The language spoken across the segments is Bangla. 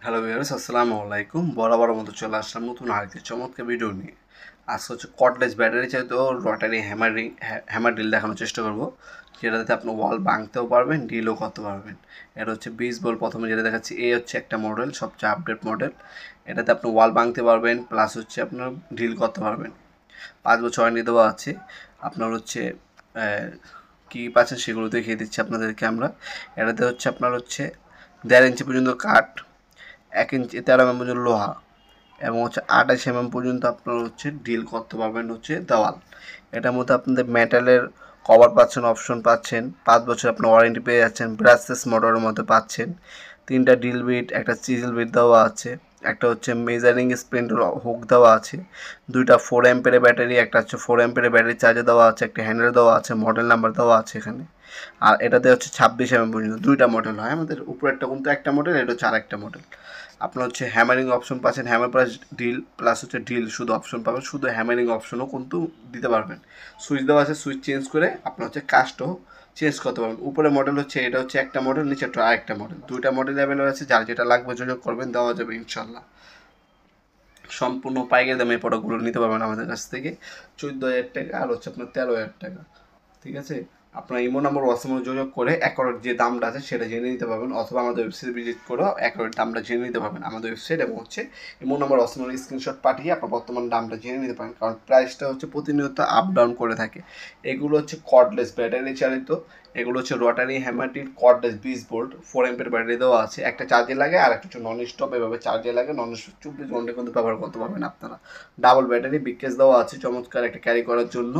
হ্যালো ভিউয়ার্স, আসসালামু আলাইকুম। বরাবর মতো চলে আসলাম নতুন আরেকটি চমৎকার ভিডিও নিয়ে। আজকে হচ্ছে কর্ডলেস ব্যাটারি চাইতেও রটারি হ্যামার ড্রিল দেখানোর চেষ্টা করব, যেটাতে আপনি ওয়াল ভাঙতেও পারবেন, ড্রিলও করতে পারবেন। এটা হচ্ছে 20 বল। প্রথমে যেটা দেখাচ্ছি, এই হচ্ছে একটা মডেল, সবচেয়ে আপডেট মডেল। এটাতে আপনি ওয়াল ভাঙতে পারবেন, প্লাস হচ্ছে আপনার ড্রিল করতে পারবেন। 5 বছর ওয়ারেন্টি দেওয়া আছে। আপনার হচ্ছে কী পাচ্ছেন সেগুলো দেখিয়ে দিচ্ছি আপনাদেরকে আমরা। এটাতে হচ্ছে আপনার হচ্ছে 1.5 ইঞ্চি পর্যন্ত কাঠ, 1 ইঞ্চি 13 mm পর্যন্ত লোহা, এবং হচ্ছে 28 mm পর্যন্ত আপনার হচ্ছে ড্রিল করতে পারবেন হচ্ছে দেওয়াল। এটার মধ্যে আপনাদের মেটালের কভার পাচ্ছেন, অপশন পাচ্ছেন, 5 বছর আপনার ওয়ারেন্টি পেয়ে যাচ্ছেন, ব্রাসলেস মোটরের মধ্যে পাচ্ছেন, 3টা ড্রিল বিট, একটা চিজেল বিট দেওয়া আছে, একটা হচ্ছে মেজারিং স্প্রিন্টের হুক দেওয়া আছে, 2টা 4 অ্যাম্পিয়ারের ব্যাটারি, একটা হচ্ছে 4 অ্যাম্পিয়ারের ব্যাটারি চার্জার দেওয়া আছে, একটা হ্যান্ডেল দেওয়া আছে, মডেল নাম্বার দেওয়া আছে এখানে। আর এটাতে হচ্ছে 26 mm পর্যন্ত 2টা মডেল হয় আমাদের। উপরেরটা কিন্তু একটা মডেল, এটা হচ্ছে আরেকটা মডেল। আপনার হচ্ছে হ্যামারিং অপশন পাচ্ছেন, হ্যামার প্লাস ড্রিল, প্লাস হচ্ছে ড্রিল শুধু অপশন পাবেন, শুধু হ্যামারিং অপশনও কিন্তু দিতে পারবেন। সুইচ দেওয়া আছে, সুইচ চেঞ্জ করে আপনার হচ্ছে কাস্টও চেঞ্জ করতে পারবেন। উপরে মডেল হচ্ছে, এটা হচ্ছে একটা মডেল, নিচেরটা আরেকটা মডেল, 2টা মডেল অ্যাভেলেবল আছে। যার যেটা লাগবে যোগাযোগ করবেন, দেওয়া যাবে ইনশাল্লাহ। সম্পূর্ণ পাইকারি দামে এই প্রোডাক্টগুলো নিতে পারবেন আমাদের কাছ থেকে। 14,000 টাকা আর হচ্ছে আপনার 13,000 টাকা। ঠিক আছে, আপনার ইমো নাম্বার হোয়াটসঅ্যাপে যোগাযোগ করে অ্যাকোরেট যে দামটা আছে সেটা জেনে নিতে পারবেন, অথবা আমাদের ওয়েবসাইট ভিজিট করেও অ্যাকোরেট দামটা জেনে নিতে পারবেন। আমাদের ওয়েবসাইট এবং হচ্ছে ইমো নাম্বার হোয়াটসঅ্যাপের স্ক্রিনশট পাঠিয়ে আপনার বর্তমান দামটা জেনে নিতে পারেন, কারণ প্রাইসটা হচ্ছে প্রতিনিয়ত আপ ডাউন করে থাকে। এগুলো হচ্ছে কর্ডলেস ব্যাটারি চালিত, এগুলো হচ্ছে রটারি হ্যামারটির কর্ডলেস 20 ভোল্ট 4 অ্যাম্পিয়ার ব্যাটারি দেওয়া আছে। একটা চার্জে লাগে আর একটা হচ্ছে নন স্টপ, এভাবে চার্জে লাগে, নন স্টপ 24 ঘন্টা কিন্তু ব্যবহার করতে পারবেন আপনারা। ডাবল ব্যাটারি বিকেস দেওয়া আছে চমৎকার একটা ক্যারি করার জন্য।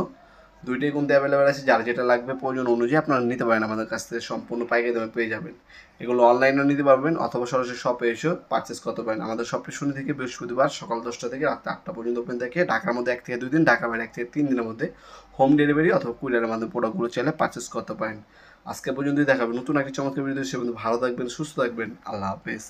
2টাই কিন্তু অ্যাভেলেবেল আছে, যার যেটা লাগবে প্রয়োজন অনুযায়ী আপনারা নিতে পারেন আমাদের কাছ থেকে, সম্পূর্ণ পাইকারি দামে পেয়ে যাবেন। এগুলো অনলাইনেও নিতে পারবেন অথবা সরাসরি শপে এসেও পারচেস করতে পারেন। আমাদের শপে শনি থেকে বৃহস্পতিবার সকাল 10টা থেকে রাত 8টা পর্যন্ত ওপেন থাকে। ঢাকার মধ্যে 1 থেকে 2 দিন, ঢাকার বাইরে 1 থেকে 3 দিনের মধ্যে হোম ডেলিভারি অথবা কুরিয়ারের মাধ্যমে প্রোডাক্টগুলো চাইলে পারচেস করতে পারেন। আজকে পর্যন্তই দেখাবেন নতুন একটি চমৎকার ভিডিও। সে কিন্তু ভালো থাকবেন, সুস্থ থাকবেন। আল্লাহ হাফেজ।